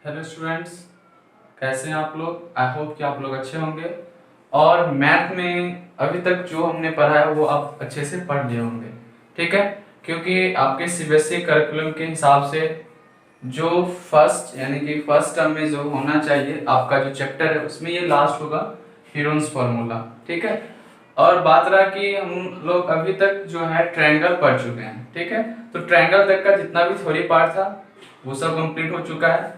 Hello students, कैसे हैं आप लोग। आई होप कि आप लोग अच्छे होंगे और मैथ में अभी तक जो हमने पढ़ा है वो आप अच्छे से पढ़ लिए होंगे। ठीक है, क्योंकि आपके सीबीएसई करिकुलम के हिसाब से जो फर्स्ट यानी कि फर्स्ट टर्म में जो होना चाहिए आपका जो चैप्टर है उसमें ये लास्ट होगा, हीरोन्स फार्मूला। ठीक है, और बात रहा कि हम लोग अभी तक जो है ट्रायंगल पढ़ चुके हैं। ठीक है, तो ट्रायंगल तक का जितना भी थ्योरी पार्ट था वो सब कंप्लीट हो चुका है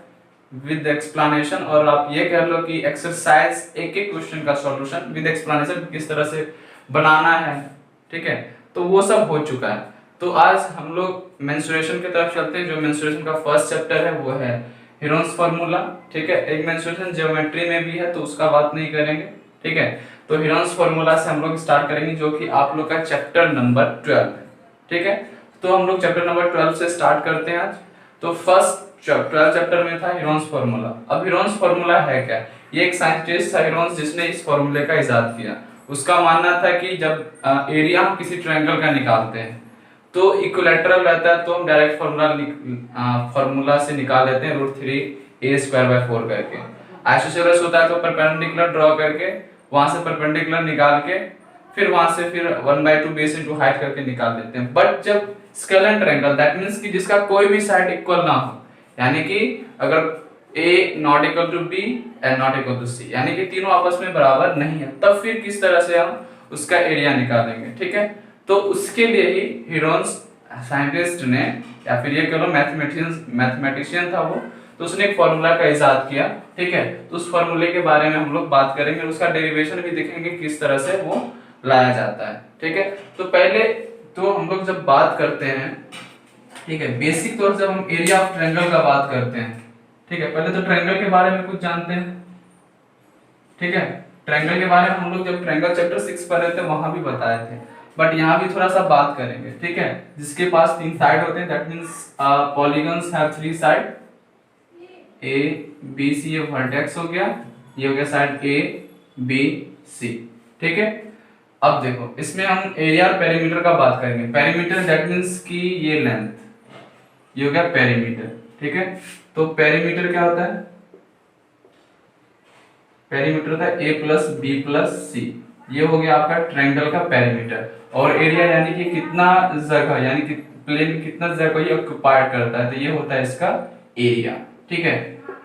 विद एक्सप्लेनेशन। और आप ये कह लो कि एक्सरसाइज एक एक क्वेश्चन का सॉल्यूशन विद एक्सप्लेनेशन किस तरह से बनाना है। ठीक है, तो वो सब हो चुका है। तो आज हम लोग मेंसुरेशन की तरफ चलते हैं। जो मेंसुरेशन का फर्स्ट चैप्टर है वो है हीरोन्स फार्मूला। ठीक है, एक मेंसुरेशन ज्योमेट्री में भी है तो उसका बात नहीं करेंगे। ठीक है, तो हीरोन्स फार्मूला से हम लोग स्टार्ट करेंगे जो कि आप लोग का चैप्टर नंबर 12 है। ठीक है, तो हम लोग चैप्टर नंबर 12 से स्टार्ट करते हैं आज। तो फर्स्ट 12 चैप्टर में था हीरोन्स फार्मूला। अब हीरोन्स फार्मूला है क्या? ये एक साइंटिस्ट था हीरोन्स जिसने इस फार्मूले का इजाद किया। उसका मानना था कि जब एरिया हम किसी ट्रायंगल का निकालते हैं तो इक्विलैटरल रहता है तो हम डायरेक्ट फार्मूला से निकाल लेते हैं √3a² करके। आइसोसेलेस होता है तो परपेंडिकुलर ड्रॉ करके वहां से परपेंडिकुलर निकाल के फिर वहां से फिर 1/2 बेस इनटू हाइट करके निकाल देते हैं। बट जब स्केलर ट्रायंगल दैट मींस कि जिसका कोई भी साइड इक्वल ना हो, यानी कि अगर a not equal to b and not equal to c, यानी कि तीनों आपस में बराबर नहीं है, तब फिर किस तरह से हम उसका एरिया निकालेंगे। ठीक है, तो उसके लिए ही हीरोन्स साइंटिस्ट ने या फिर ये कह लो मैथमेटिशियन था वो, तो उसने एक फॉर्मूला का इजाद किया। ठीक है, तो उस फॉर्मूले के बारे में हम लोग बात करेंगे और उसका डेरिवेशन भी देखेंगे किस तरह से वो लाया जाता है। ठीक है, तो पहले तो हम लोग जब बात करते हैं, ठीक है, बेसिक तौर से जब हम एरिया ऑफ ट्रायंगल का बात करते हैं, ठीक है, पहले तो ट्रायंगल के बारे में कुछ जानते हैं। ठीक है, ट्रायंगल के बारे में हम लोग जब ट्रायंगल चैप्टर 6 पढ़ रहे थे वहां भी बताए थे, बट यहाँ भी थोड़ा सा बात करेंगे। ठीक है, जिसके पास 3 साइड होते हैं that means polygons have 3 side, A B C, ये वर्टेक्स हो गया, ये हो गया साइड ए बी सी। ठीक है, अब देखो इसमें हम एरिया और पेरीमीटर का बात करेंगे। पेरीमीटर दैट मींस कि ये लेंथ, ये हो गया पेरीमीटर। ठीक है, तो पेरीमीटर क्या होता है? पेरीमीटर होता है a प्लस बी प्लस सी, ये हो गया आपका ट्रायंगल का पेरीमीटर। और एरिया यानी कि कितना जगह, यानी कि प्लेन कितना जगह ये ऑक्युपाइड करता है, तो ये होता है इसका एरिया। ठीक है,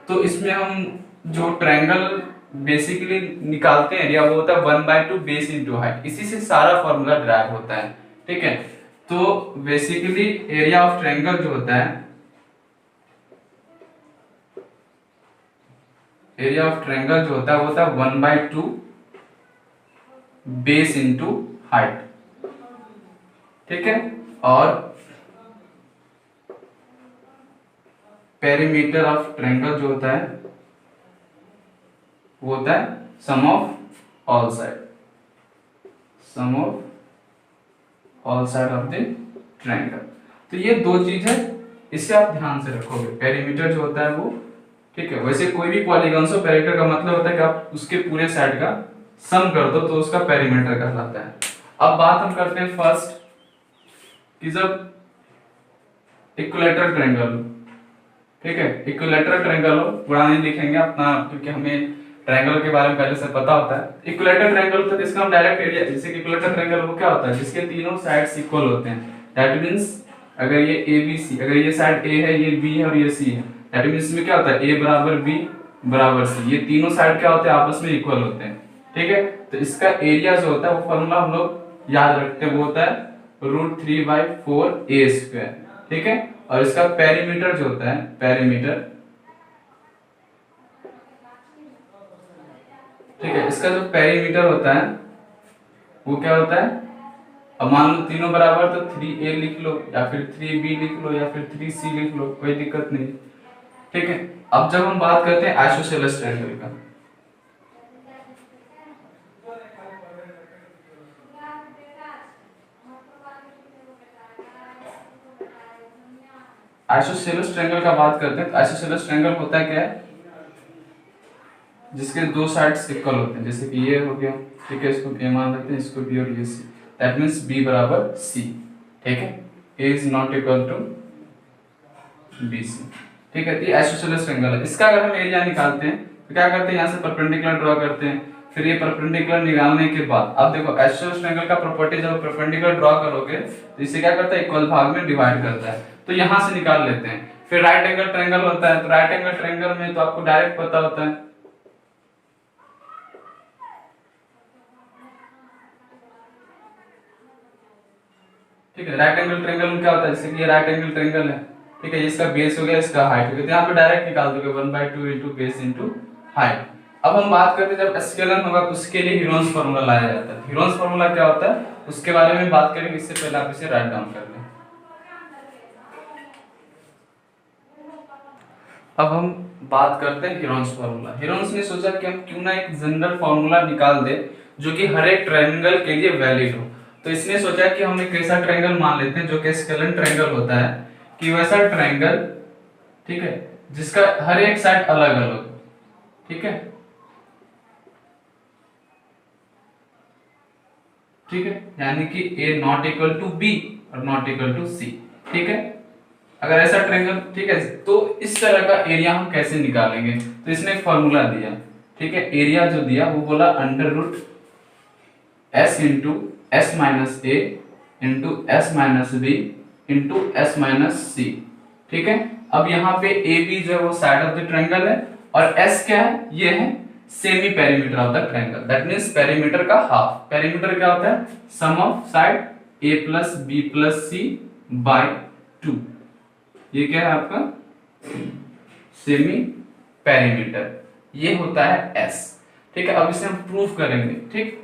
तो इसमें हम जो ट्रायंगल बेसिकली निकालते हैं एरिया वो होता है 1/2 बेस इनटू हाइट, इसी से सारा फॉर्मूला ड्राइव होता है। ठीक है, तो बेसिकली एरिया ऑफ ट्रायंगल जो होता है, एरिया ऑफ ट्रायंगल जो होता है वो होता है 1/2 बेस इनटू हाइट। ठीक है, और पेरीमीटर ऑफ ट्रायंगल जो होता है वो होता है sum of all side, sum of all side of the triangle. तो ये दो चीज है, इसे आप ध्यान से रखोगे। पेरीमीटर जो होता है वो, ठीक है, वैसे कोई भी पॉलीगॉन हो, पेरीमीटर का मतलब होता है कि आप उसके पूरे साइड का सम कर दो तो उसका पेरीमीटर कहलाता है। अब बात हम करते हैं फर्स्ट कि जब इक्विलैटरल ट्रायंगल, ठीक है, इक्विलैटरल ट्रायंगल हो, पूरा नहीं लिखेंगे अपना क्योंकि हमें ट्रायंगल के बारे में पहले से पता होता है। इक्विलैटरल ट्रायंगल तो इसका हम डायरेक्ट एरिया, जैसे कि इक्विलैटरल ट्रायंगल वो क्या होता है जिसके तीनों साइड्स इक्वल होते हैं। दैट मींस अगर ये ए बी सी, अगर ये साइड ए है, ये बी है और ये सी है, दैट मींस इसमें क्या होता है a बराबर b बराबर c, ये तीनों साइड क्या होते हैं आपस में इक्वल होते हैं। ठीक है, तो इसका एरिया जो होता है वो फॉर्मूला हम लोग याद रखते हैं, वो होता है √3/4a²। ठीक है, और इसका पेरीमीटर जो होता है, पेरीमीटर, ठीक है, इसका जो पेरीमीटर होता है वो क्या होता है? अब मान लो तीनों बराबर तो 3a लिख लो या फिर 3b लिख लो या फिर 3c लिख लो, कोई दिक्कत नहीं। ठीक है, अब जब हम बात करते हैं आइसोसेलेस ट्रायंगल का, आइसोसेलेस ट्रायंगल का बात करते हैं तो आइसोसेलेस ट्रायंगल होता है क्या है? जिसके दो साइड्स इक्वल होते हैं, जैसे कि ये हो गया, ठीक है, इसको a मान लेते हैं, इसको b और ये c, दैट मींस b बराबर c। ठीक है, a is not equal to bc। ठीक है, ये आइसोसेलेस ट्रायंगल है। इसका अगर हम एरिया निकालते हैं तो क्या करते हैं, यहाँ से परपेंडिकुलर ड्रॉ करते हैं, फिर ये परपेंडिकुलर निकालने के बाद अब देखो आइसोसेलेस ट्रायंगल का प्रॉपर्टी, जब परपेंडिकुलर ड्रॉ करोगे तो इसे क्या करता है, इक्वल भाग में डिवाइड करता है। तो यहाँ से निकाल लेते हैं। फिर राइट एंगल ट्रायंगल होता है, तो राइट एंगल ट्रायंगल में तो आपको डायरेक्ट पता होता है, ठीक है। राइट एंगल ट्रायंगल में क्या होता है, जैसे कि ये राइट एंगल ट्रायंगल है, ठीक है, इसका बेस हो गया, इसका हाइट हो गया, तो यहाँ पे डायरेक्ट निकाल दोगे 1/2 इंटू बेस इंटू हाइट। अब हम बात करते हैं जब स्केलन होगा तो उसके लिए हीरोन्स फार्मूला लाया जाता है। हीरोन्स फार्मूला क्या होता है उसके बारे में बात करेंगे, इससे पहले आप इसे राइट डाउन कर लें। अब हम बात करते हैं हीरोन्स फार्मूला। हीरोन्स ने सोचा कि हम क्यों ना एक जनरल फार्मूला निकाल दे जो कि हर एक ट्रायंगल के लिए वैलिड हो। तो इसने सोचा कि हम एक ऐसा ट्रायंगल मान लेते हैं जो कि स्केलन ट्रायंगल होता है, कि वैसा ट्रायंगल, ठीक है, जिसका हर एक साइड अलग अलग, ठीक है, ठीक है, यानी कि A not equal to B और नॉट इक्वल टू C, ठीक है। अगर ऐसा ट्रायंगल, ठीक है, तो इस तरह का एरिया हम कैसे निकालेंगे, तो इसने एक फॉर्मूला दिया, ठीक है। एरिया जो दिया वो बोला under root S into S minus A into S minus B into S minus C, ठीक है। अब यहाँ पे ए बी जो है वो साइड ऑफ द ट्रायंगल है, और S क्या है, ये है semi perimeter of the triangle, that means perimeter का हाफ। पेरीमीटर क्या होता है, sum of side A plus B plus C by 2, ये क्या है आपका सेमी पेरीमीटर, ये होता है S, ठीक है। अब इसे हम प्रूफ करेंगे, ठीक।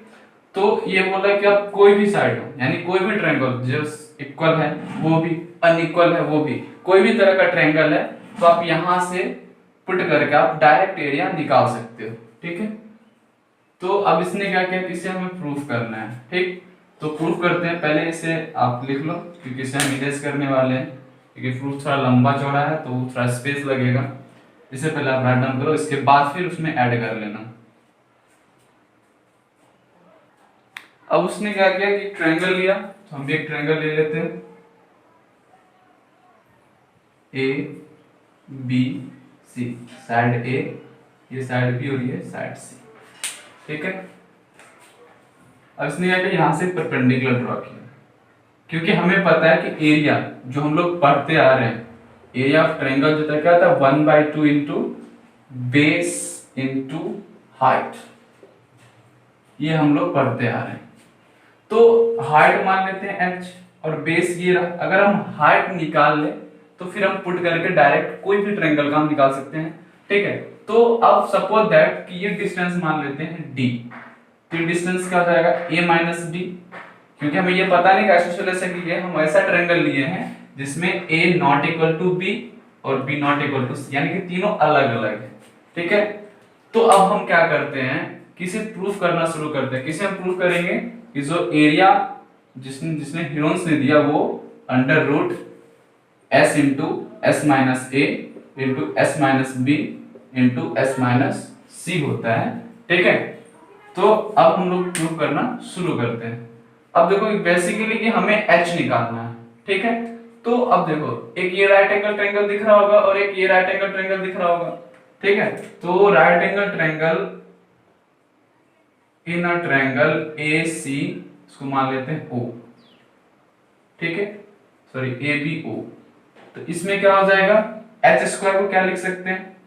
तो ये बोला कि आप कोई भी साइड हो, यानी कोई भी ट्रायंगल जो इक्वल है वो भी, अनइक्वल है वो भी, कोई भी तरह का ट्रायंगल है, तो आप यहां से पुट करके आप डायरेक्ट एरिया निकाल सकते हो, ठीक है। तो अब इसने क्या किया कि इसे हमें प्रूफ करना है, ठीक। तो प्रूफ करते हैं, पहले इसे आप लिख लो क्योंकि इसे हम इरेज करने वाले हैं, क्योंकि प्रूफ थोड़ा लंबा चौड़ा है तो थोड़ा स्पेस लगेगा। इसे पहले आप राइट डाउन करो, इसके बाद फिर उसमें ऐड कर लेना। अब उसने क्या किया कि ट्रायंगल लिया, तो हम भी एक ट्रायंगल ले लेते हैं, ए बी सी, साइड ए, ये साइड बी और ये साइड सी, ठीक है। अब इसने क्या किया, यहां से परपेंडिकुलर ड्रॉ किया, क्योंकि हमें पता है कि एरिया जो हम लोग पढ़ते आ रहे हैं, एरिया ऑफ ट्रायंगल जो था क्या था, 1/2 इंटू बेस इंटू हाइट, ये हम लोग पढ़ते आ रहे हैं। तो हाइट मान लेते हैं h और बेस ये रहा। अगर हम हाइट निकाल ले तो फिर हम पुट करके डायरेक्ट कोई भी ट्रायंगल का हम निकाल सकते हैं, ठीक है। तो अब सपोज दैट कि ये डिस्टेंस मान लेते हैं d, तो डिस्टेंस क्या हो जाएगा a माइनस डी, क्योंकि हमें ये पता नहीं कि आइसोसेलेस है कि हम ऐसा ट्रायंगल लिए हैं जिसमें a not equal to b और b not equal to c, यानी कि तीनों अलग अलग है, ठीक है। तो अब हम क्या करते हैं, किसे प्रूफ करना शुरू करते हैं। किसे हम प्रूफ करेंगे कि जो एरिया जिसने हीरोन्स ने दिया वो under root S into S minus ए into S minus B into S minus c होता है, ठीक है। तो अब हम लोग प्रूफ करना शुरू करते हैं। अब देखो बेसिकली कि हमें H निकालना है, ठीक है। तो अब देखो एक ये राइट एंगल ट्रायंगल दिख रहा होगा और एक ये राइट एंगल ट्रायंगल दिख रहा होगा, ठीक है। तो right angle triangle in a triangle AC, इसको मान लेते हैं O, ठीक है, सॉरी ABO। तो इसमें क्या हो जाएगा, h स्क्वायर को क्या लिख सकते हैं,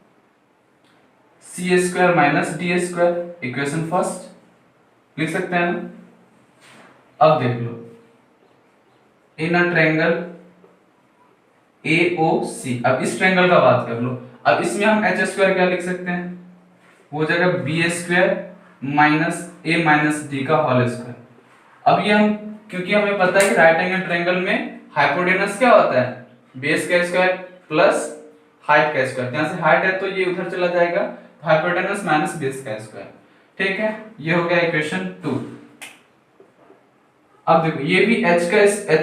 c square minus d square, equation first लिख सकते हैं ना। अब देख लो इन अ ट्रायंगल AOC, अब इस ट्रायंगल का बात कर लो। अब इसमें हम h स्क्वायर क्या लिख सकते हैं, वो जाएगा b square minus a minus d का होल स्क्वायर। अब ये हम, क्योंकि हमें पता है कि राइट एंगल ट्रायंगल में हाइपोटेनस क्या होता है, बेस का स्क्वायर प्लस हाइट का स्क्वायर, यहां से हाइट है तो ये उधर चला जाएगा, हाइपोटेनस माइनस बेस का स्क्वायर, ठीक है। ये हो गया इक्वेशन 2। अब देखो ये भी h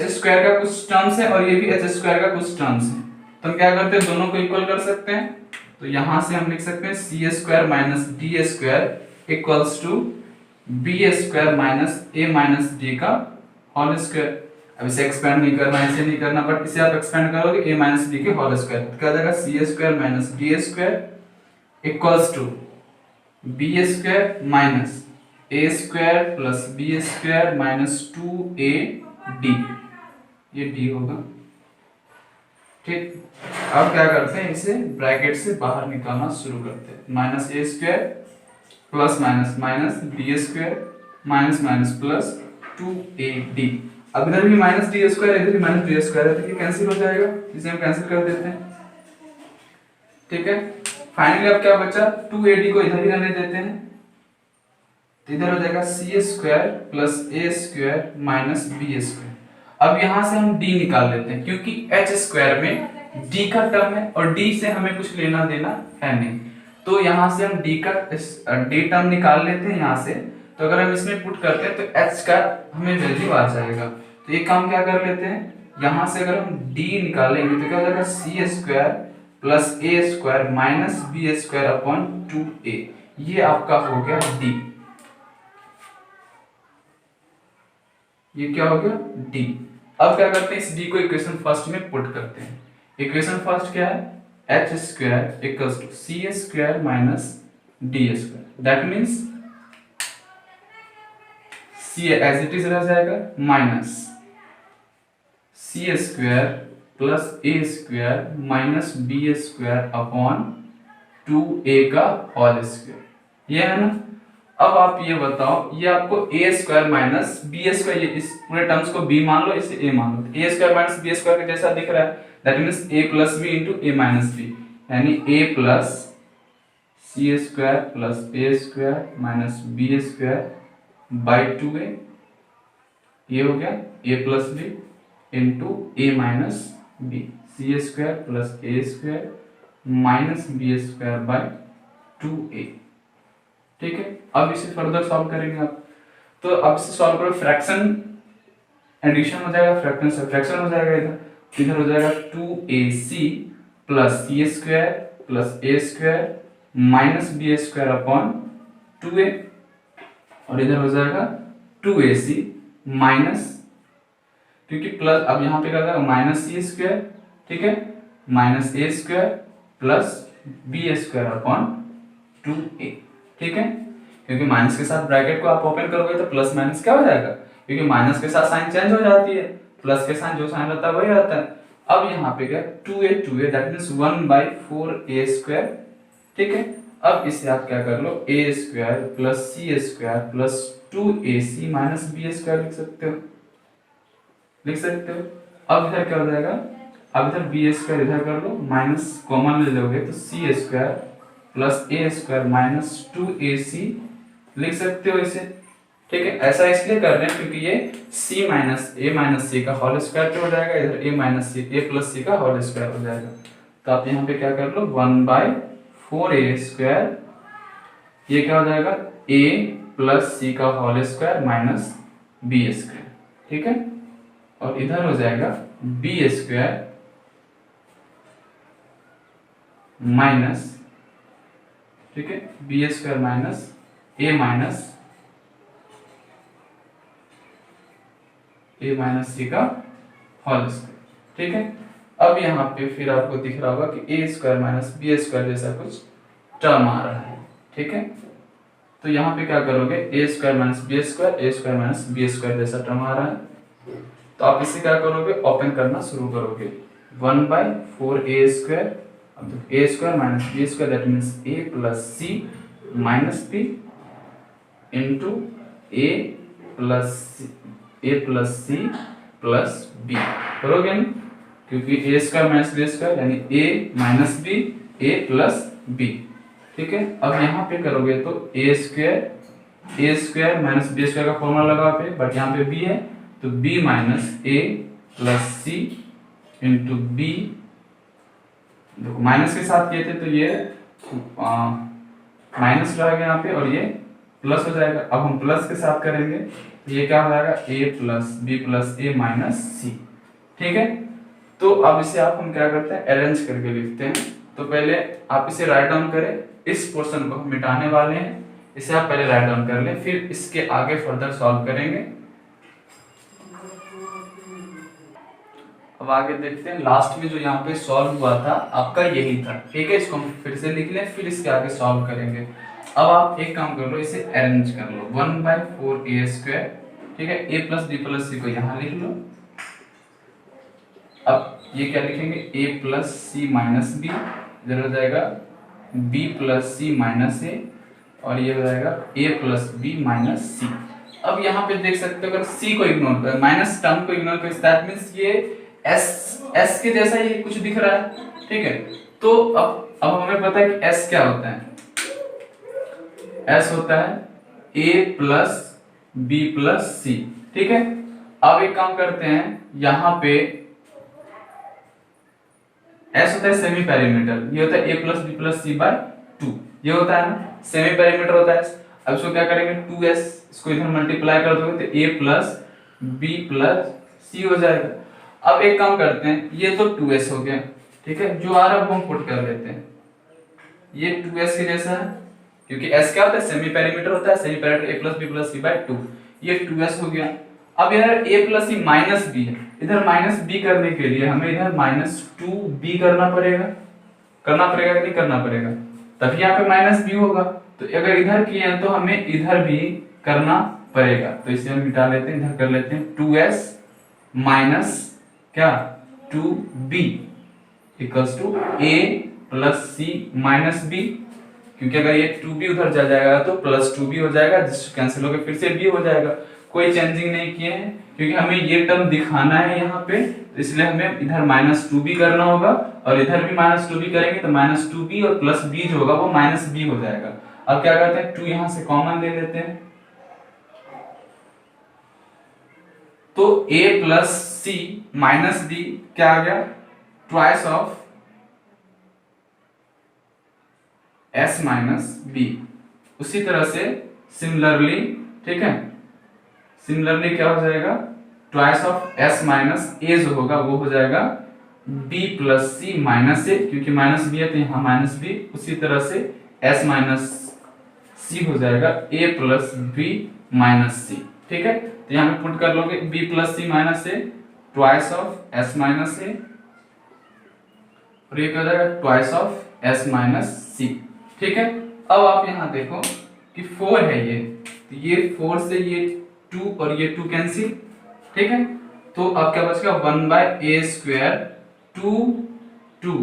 स्क्वायर का कुछ टर्म्स है और ये भी h स्क्वायर का कुछ टर्म्स है, तो हम क्या करते हैं, दोनों को इक्वल कर सकते हैं। तो यहां से हम लिख सकते हैं c square minus d square equals to b square minus a minus d का होल स्क्वायर। अब इसे एक्सपेंड नहीं करना, इसे नहीं करना, बट इसे आप एक्सपेंड करोगे a माइनस बी के होल स्क्वायर, तो क्या हो जाएगा c square minus D square equals to b square minus A square plus B square minus 2ab, ये d होगा। ठीक, अब क्या करते हैं, इसे ब्रैकेट से बाहर निकालना शुरू करते हैं। माइनस ए square plus minus minus D square minus minus plus 2ad। अब इधर भी माइनस डी स्क्वायर, इधर भी माइनस डी स्क्वायर है, तो ये कैंसिल हो जाएगा, इसे हम कैंसिल कर देते हैं। ठीक है, फाइनली अब क्या बचा, 2ad को इधर ही रहने देते हैं, तो इधर हो जाएगा सी स्क्वायर प्लस ए स्क्वायर माइनस बी स्क्वायर। अब यहां से हम d निकाल लेते हैं, क्योंकि h स्क्वायर में d का टर्म है और d से हमें कुछ लेना देना है नहीं, तो यहां से हम d टर्म निकाल लेते हैं यहाँ से। तो अगर हम इसमें पुट करते हैं तो h का हमें वैल्यू आ जाएगा। तो एक काम क्या कर लेते हैं, यहाँ से अगर हम d निकालेंगे तो क्या हो जाएगा सी स्क्वायर प्लस ए square minus B square upon 2a, ये आपका हो गया d। ये क्या हो गया d। अब क्या करते हैं, इस d को इक्वेशन फर्स्ट में पुट करते हैं। इक्वेशन फर्स्ट क्या है, h square equals to C square minus D square, that means c as it is रह जाएगा माइनस सी स्क्वायर प्लस ए square minus B square upon 2a का whole square, ये है ना। अब आप ये बताओ, ये आपको ए स्क्वायर माइनस बी स्क्वायर, इस पूरे टर्म्स को b मान लो, इसे a मान लो, a square minus B square के जैसा दिख रहा है, that means a plus b into a minus b, यानी a plus C square plus A square minus B square by 2a, ये हो गया a plus b into a minus b, c square plus A square minus B square by 2a। ठीक है, अब इसे further solve करेंगे आप, तो अब इसे सॉल्व करो, फ्रैक्शन एडिशन हो जाएगा, फ्रैक्शन सब्ट्रैक्शन हो जाएगा, इधर हो जाएगा 2ac प्लस सी स्क्वायर प्लस ए square minus B square upon 2a, और इधर हो जाएगा 2ac माइनस, क्योंकि प्लस अब यहाँ पे क्या जाएगा माइनस सी स्क्वायर, ठीक है, माइनस ए square plus B square upon 2a। ठीक है, क्योंकि माइनस के साथ ब्रैकेट को आप ओपन करोगे तो प्लस माइनस क्या हो जाएगा, क्योंकि माइनस के साथ साइन चेंज हो जाती है, प्लस के साथ जो साइन रहता है वही रहता है। अब यहाँ पे क्या 2a that means 1/4a square. ठीक है, अब इसे आप क्या कर लो, a square plus C square plus 2ac minus B square लिख सकते हो, लिख सकते हो। अब इधर क्या हो जाएगा, अब इधर बी स्क्वायर इधर कर लो, माइनस कॉमन ले लोगे तो सी स्क्वायर प्लस ए स्क्वायर माइनस 2ac लिख सकते हो इसे। ठीक है, ऐसा इसलिए कर रहे हैं क्योंकि ये c minus A minus C का होल स्क्वायर हो जाएगा, इधर a minus C A plus सी का होल स्क्वायर हो जाएगा। तो आप यहाँ पे क्या कर लो 1/4a स्क्वायर, ये क्या हो जाएगा a प्लस सी का whole square minus B square. ठीक है, और इधर हो जाएगा बी स्क्वायर माइनस, ठीक है, B square minus A minus C का होल स्क्वायर। ठीक है, अब यहाँ पे फिर आपको दिख रहा होगा कि ए स्क्वायर माइनस बी स्क्वायर जैसा कुछ टर्म आ रहा है। ठीक है, तो यहाँ पे क्या करोगे, ए स्क्वायर माइनस बी स्क्वायर, ए स्क्वायर माइनस बी स्क्वायर जैसा टर्म आ रहा है, तो आप इसे क्या करोगे, ओपन करना शुरू करोगे 1/4a स्क्वायर, अब देखो A square minus B square that means A plus C minus B into A plus C plus B करोगे ना, क्योंकि A square minus B square यानी A minus B A plus B. ठीक है, अब यहाँ पे करोगे तो A square minus B square का फॉर्मूला लगा पे, बट यहाँ पे बी है तो B minus A plus C into B, देखो माइनस के साथ किए थे तो ये माइनस रहेगा यहाँ पे और ये प्लस हो जाएगा। अब हम प्लस के साथ करेंगे तो ये क्या हो जाएगा a plus B plus A minus C. ठीक है, तो अब इसे आप हम क्या करते हैं अरेंज करके लिखते हैं। तो पहले आप इसे राइट डाउन करें, इस पोर्शन को हम मिटाने वाले हैं, इसे आप पहले राइट डाउन कर लें, फिर इसके आगे फर्दर सॉल्व करेंगे। अब आगे देखते हैं, लास्ट में जो यहाँ पे सॉल्व हुआ था आपका यही था, ठीक है। इसको हम फिर से लिख लें, फिर इसके आगे सॉल्व करेंगे। अब आप एक काम कर लो, इसे अरेंज कर लो, 1/4a², ठीक है। a plus b plus c को यहाँ लिख लो। अब ये क्या लिखेंगे, a plus C minus b, इधर हो जाएगा b plus C minus a, और ये हो जाएगा a plus b minus c. अब यहाँ पे देख सकते हो, अगर c को इग्नोर कर, माइनस टर्म को इग्नोर कर, दैट मींस ये s के जैसा ये कुछ दिख रहा है, ठीक है। तो अब हमें पता है कि s क्या होता है, s होता है a प्लस b प्लस सी, ठीक है। अब एक काम करते हैं, यहाँ पे s होता है सेमी पैरामीटर, ये होता है a plus b plus c by 2, ये होता है ना सेमी पैरामीटर होता है। अब इसको क्या करेंगे, 2s, इसको इधर मल्टीप्लाई कर दोगे तो a प्लस b प्लस सी हो जाएगा। अब एक काम करते हैं, ये तो 2s हो गया, ठीक है, जो आ रहा है वो हम पुट कर लेते हैं, ये 2s के जैसा है, क्योंकि s क्या होता है सेमी पैरामीटर होता है, semi parameter a plus b plus c by 2, ये 2s हो गया। अब इधर a plus C minus b है, इधर माइनस b करने के लिए हमें इधर माइनस 2b करना पड़ेगा कि नहीं करना पड़ेगा, तभी यहाँ पे माइनस b होगा। तो अगर इधर किए हैं तो हमें इधर भी करना पड़ेगा, तो इसे हम मिटा लेते हैं, इधर कर लेते हैं 2s माइनस क्या 2b equals to a plus C minus b, क्योंकि अगर ये 2b उधर जा जाएगा तो प्लस 2b हो जाएगा, जिससे कैंसिल होकर फिर से b हो जाएगा। कोई चेंजिंग नहीं किए हैं, क्योंकि हमें ये टर्म दिखाना है यहाँ पे, तो इसलिए हमें इधर माइनस 2b करना होगा, और इधर भी माइनस 2b करेंगे तो माइनस 2b और प्लस b जो होगा वो माइनस b हो जाएगा। अब क्या करते हैं, 2 यहां से कॉमन ले लेते हैं, तो a plus C minus b क्या आ गया, twice of s minus b। उसी तरह से सिमिलरली, ठीक है, सिमिलरली क्या हो जाएगा, twice of s minus a जो होगा वो हो जाएगा b plus C minus a, क्योंकि माइनस b है तो यहाँ माइनस b। उसी तरह से s माइनस c हो जाएगा a plus b minus c, ठीक है। तो यहाँ पे पुट कर लोगे b plus C minus a twice of s minus a, और ये क्या हो जाएगा twice of s minus c, ठीक है। अब आप यहाँ देखो कि 4 है ये, तो ये 4 से ये 2 और ये 2 कैंसिल, ठीक है। तो अब क्या बचेगा 1/a² 2 2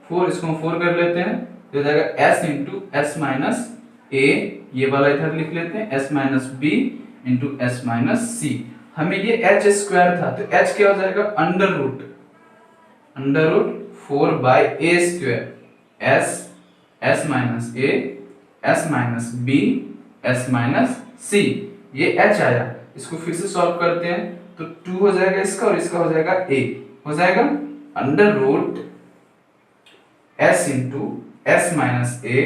4, इसको हम 4 कर लेते हैं, तो हो जाएगा s into s minus a, ये वाला इधर लिख लेते हैं s minus b into s minus c। हमें ये h² था, तो h क्या हो जाएगा under root 4/a² s minus a s minus b s minus c, ये h आया। इसको फिर से सॉल्व करते हैं, तो 2 हो जाएगा इसका और इसका हो जाएगा a, हो जाएगा under root s into s minus a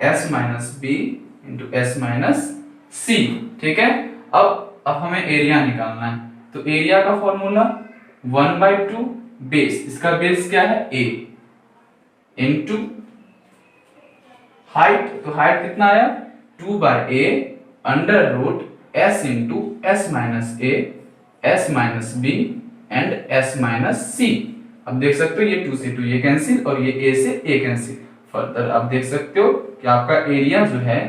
s minus b into s minus c, ठीक है। अब हमें एरिया निकालना है, तो एरिया का फॉर्मूला 1/2 बेस, इसका बेस क्या है a इंटू हाइट, तो हाइट कितना आया 2/a under root s into s minus a s minus b and s minus c। अब देख सकते हो ये 2 से 2 ये कैंसिल और ये a से a कैंसिल। फर्दर आप देख सकते हो कि आपका एरिया जो है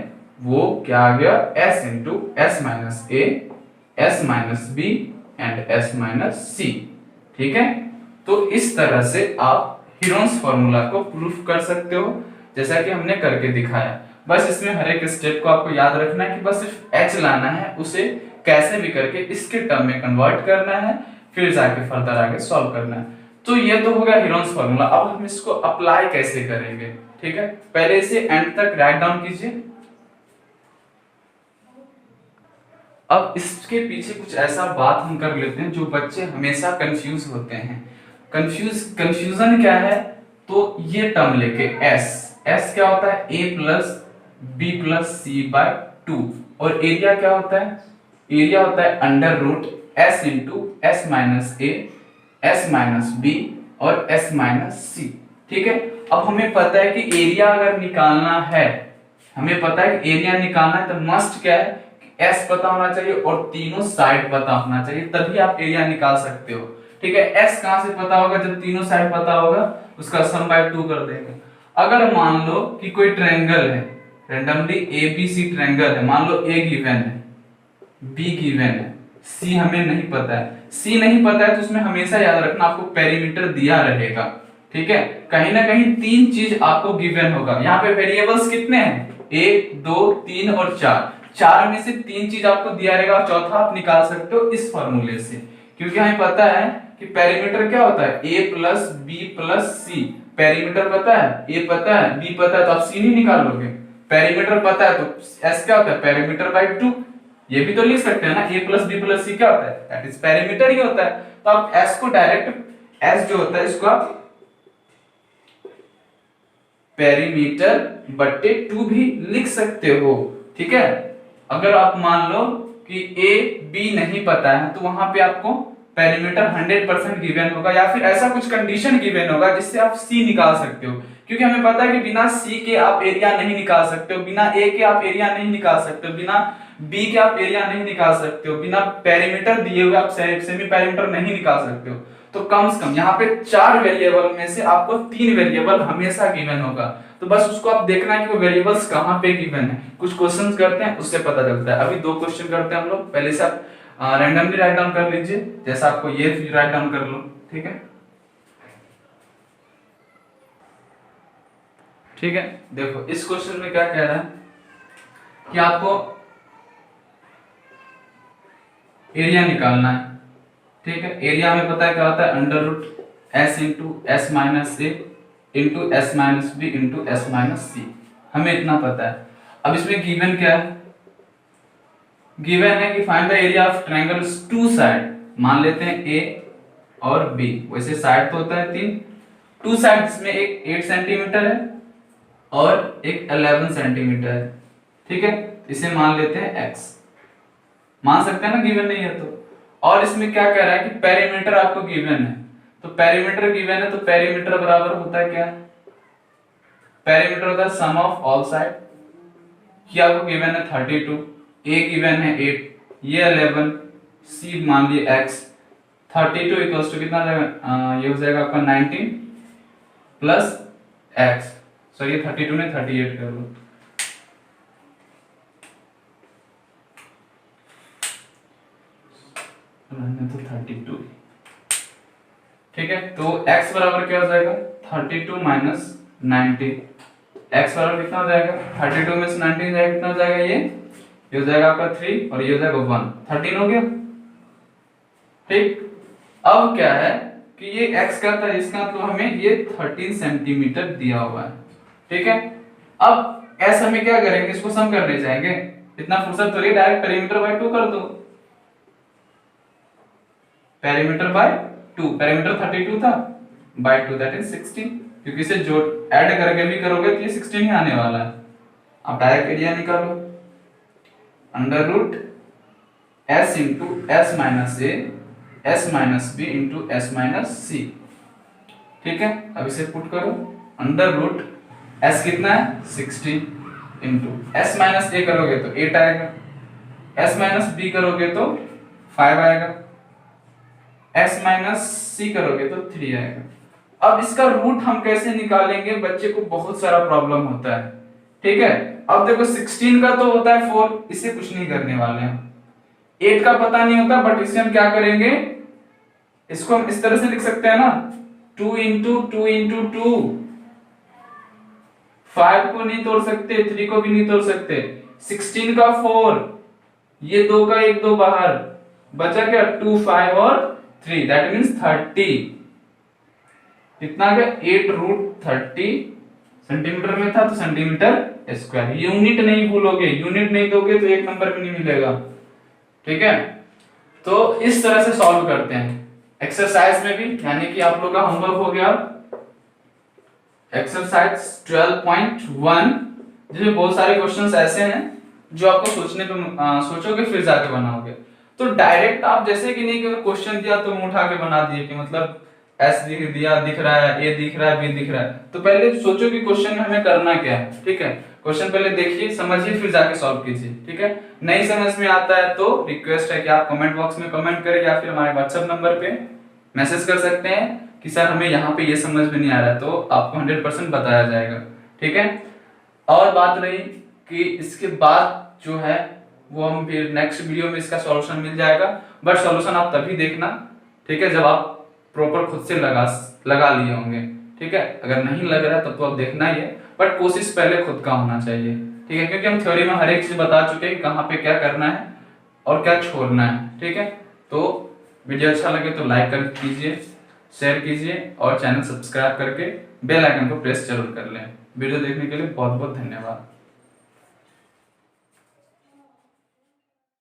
वो क्या आ गया s into s minus a s minus b and s minus c, ठीक है। तो इस तरह से आप हीरोन्स फॉर्मूला को प्रूफ कर सकते हो, जैसा कि हमने करके दिखाया। बस इसमें हर एक स्टेप को आपको याद रखना है कि बस सिर्फ h लाना है, उसे कैसे भी करके इसके टर्म में कन्वर्ट करना है, फिर जाके फर्दर आगे सॉल्व करना है। तो ये तो हो गया हीरोन्स फॉर्मूला। अब हम इसको अप्लाई कैसे करेंगे, ठीक है। पहले इसे एंड तक राइट डाउन कीजिए। अब इसके पीछे कुछ ऐसा बात हम कर लेते हैं जो बच्चे हमेशा कंफ्यूज होते हैं। कंफ्यूजन क्या है, तो ये टर्म लेके s क्या होता है a plus b plus c by 2, और एरिया क्या होता है, एरिया होता है under root s into s minus a s minus b और s माइनस c, ठीक है। अब हमें पता है कि एरिया अगर निकालना है, हमें पता है कि एरिया निकालना है तो मस्ट क्या है, s पता होना चाहिए और तीनों साइड पता होना चाहिए, तभी आप एरिया निकाल सकते हो। ठीक है। एस कहां से पता होगा, जब तीनों साइड पता होगा उसका सम बाय 2 कर देंगे। अगर मान लो कि कोई ट्रायंगल है, रैंडमली एबीसी ट्रायंगल है, मान लो ए गिवन है, बी गिवन है, सी हमें नहीं पता है। सी नहीं पता है तो उसमें हमेशा याद रखना आपको पेरीमीटर दिया रहेगा, ठीक है। कहीं ना कहीं तीन चीज आपको गिवन होगा। यहाँ पे वेरिएबल्स कितने हैं, 1 2 3 और 4, चार में से तीन चीज आपको दिया रहेगा और चौथा आप निकाल सकते हो इस फॉर्मूले से, क्योंकि हमें पता है कि पेरीमीटर क्या होता है, a plus B plus c. Perimeter पता है, a पता है, b पता है, तो आप c नहीं निकालोगे। पेरीमीटर पता है तो s क्या होता है, पेरीमीटर बाय 2। ये भी तो लिख सकते हैं ना, a प्लस बी प्लस सी क्या होता है, दैट इज पेरीमीटर ही होता है। तो आप s को डायरेक्ट, s जो होता है इसको आप पेरीमीटर बट्टे 2 भी लिख सकते हो, ठीक है। अगर आप मान लो कि a b नहीं पता है तो वहां पे आपको पेरीमीटर 100% गिवन होगा, या फिर ऐसा कुछ कंडीशन गिवन होगा जिससे आप c निकाल सकते हो, क्योंकि हमें पता है कि बिना c के आप एरिया नहीं निकाल सकते हो, बिना a के आप एरिया नहीं निकाल सकते हो, बिना b के आप एरिया नहीं निकाल सकते हो, बिना पेरीमीटर दिए हुए आप सेमी पेरीमीटर नहीं निकाल सकते हो। तो कम से कम यहाँ पे 4 वेरिएबल में से आपको 3 वेरिएबल हमेशा गिवन होगा, तो बस उसको आप देखना है कि वो वेरिएबल्स कहाँ पे गिवन है। कुछ क्वेश्चंस करते हैं उससे पता चलता है। अभी 2 क्वेश्चन करते हैं हम लोग। पहले से आप रैंडमली राइट डाउन कर लीजिए, जैसा आपको ये राइट डाउन कर लो, ठीक है। ठीक है, देखो इस क्वेश्चन में क्या कह रहा है कि आपको एरिया निकालना है, ठीक है। एरिया हमें पता है क्या होता है, under root S into S minus ए into S minus B into S minus C, हमें इतना पता है। अब इसमें गिवन क्या है, गिवन है कि find the area of triangles two side, मान लेते हैं ए और बी, वैसे साइड तो होता है 3, टू साइड इसमें एक 8 सेंटीमीटर है और एक 11 सेंटीमीटर है, ठीक है। इसे मान लेते हैं x, मान सकते हैं ना, गिवन नहीं है तो। और इसमें क्या कह रहा है कि पेरीमीटर आपको गिवन है, तो पेरीमीटर गिवन है तो पेरीमीटर बराबर होता है क्या, पेरीमीटर होता है सम ऑफ ऑल साइड। ये आपको गिवन है 32, a गिवन है 8, ये 11, c मान लिए x, 32 इक्वल्स टू कितना जाएगा, ये हो जाएगा आपका 19 प्लस x, सॉरी 32 ने 38 कर लो, तो 32, ठीक है। तो x बराबर क्या हो जाएगा, 32 माइनस 90, x बराबर कितना हो जाएगा, 32 में से 19 जाएगा, कितना हो जाएगा, ये हो जाएगा आपका 3 और ये हो जाएगा 1, 13 हो गया, ठीक। अब क्या है कि ये x का था, इसका तो हमें ये 13 सेंटीमीटर दिया हुआ है, ठीक है। अब s हमें क्या करेंगे, इसको सम करने जाएंगे, इतना फुर्सत तो नहीं, डायरेक्ट पेरीमीटर बाय 2 कर दो, पेरीमीटर बाय 2, पेरीमीटर 32 था बाय 2 दैट इज 16, क्योंकि इसे जोड़ ऐड करके भी करोगे तो ये 16 ही आने वाला है। अब डायरेक्ट एरिया निकालो, under root s into S minus A S minus B into S minus C, ठीक है। अब इसे पुट करो, अंडर रूट s कितना है 16 इंटू एस माइनस ए करोगे तो 8 आएगा, s माइनस बी करोगे तो 5 आएगा, s माइनस सी करोगे तो 3 आएगा। अब इसका रूट हम कैसे निकालेंगे, बच्चे को बहुत सारा प्रॉब्लम होता है, ठीक है। अब देखो 16 का तो होता है 4, इसे कुछ नहीं करने वाले हैं, 8 का पता नहीं होता, बट इसे हम क्या करेंगे, इसको हम इस तरह से लिख सकते हैं ना, 2 इंटू 2 इंटू 2, 5 को नहीं तोड़ सकते, 3 को भी नहीं तोड़ सकते, 16 का 4, ये 2 का 1 2 बाहर, बचा क्या 2 5 और 3, दैट मींस 30, कितना आ गया 8 रूट 30 सेंटीमीटर में था तो सेंटीमीटर स्क्वायर। यूनिट नहीं भूलोगे, यूनिट नहीं दोगे तो 1 नंबर भी नहीं मिलेगा, ठीक है। तो इस तरह से सॉल्व करते हैं एक्सरसाइज में भी, यानी कि आप लोग का होमवर्क हो गया एक्सरसाइज 12.1, जिसमें बहुत सारे क्वेश्चंस ऐसे हैं जो आपको सोचने पे सोचोगे फिर जाके बनाओगे। तो डायरेक्ट आप जैसे कि नहीं कि क्वेश्चन दिया तो मुंह उठा के बना दिए कि मतलब एस दिख रहा है, ए दिख रहा है, बी दिख रहा है, तो पहले सोचो कि क्वेश्चन में हमें करना क्या है, ठीक है। क्वेश्चन पहले देखिए, समझिए, फिर जाके सॉल्व कीजिए, ठीक है। नहीं समझ में आता है तो रिक्वेस्ट है कि आप कमेंट बॉक्स में कमेंट करें या फिर हमारे व्हाट्सएप नंबर पे मैसेज कर सकते हैं कि सर हमें यहाँ पे ये समझ में नहीं आ रहा है, तो आपको 100% बताया जाएगा। ठीक है। और बात रही कि इसके बाद जो है वो हम फिर नेक्स्ट वीडियो में इसका सॉल्यूशन मिल जाएगा, बट सॉल्यूशन आप तभी देखना, ठीक है, जब आप प्रॉपर खुद से लगा लिए होंगे। ठीक है, अगर नहीं लग रहा तब तो आप देखना ही है, बट कोशिश पहले खुद का होना चाहिए। ठीक है, क्योंकि हम थ्योरी में हर एक चीज बता चुके हैं कहाँ पे क्या करना है और क्या छोड़ना है। ठीक है, तो वीडियो अच्छा लगे तो लाइक कर कीजिए, शेयर कीजिए और चैनल सब्सक्राइब करके बेल आइकन को प्रेस जरूर कर लें। वीडियो देखने के लिए बहुत बहुत धन्यवाद।